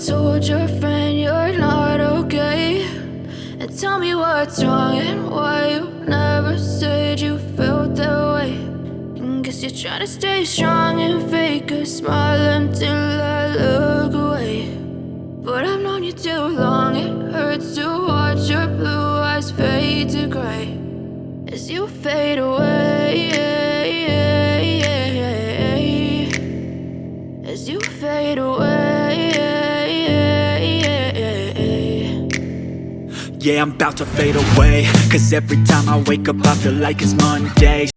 told your friend you're not okay, and tell me what's wrong and why you never said you felt that way. And guess you're trying to stay strong and fake a smile until I look away. But I've known you too long, it hurts to watch your blue eyes fade to gray as you fade away, as you fade away. Yeah, I'm about to fade away, 'cause every time I wake up I feel like it's Monday.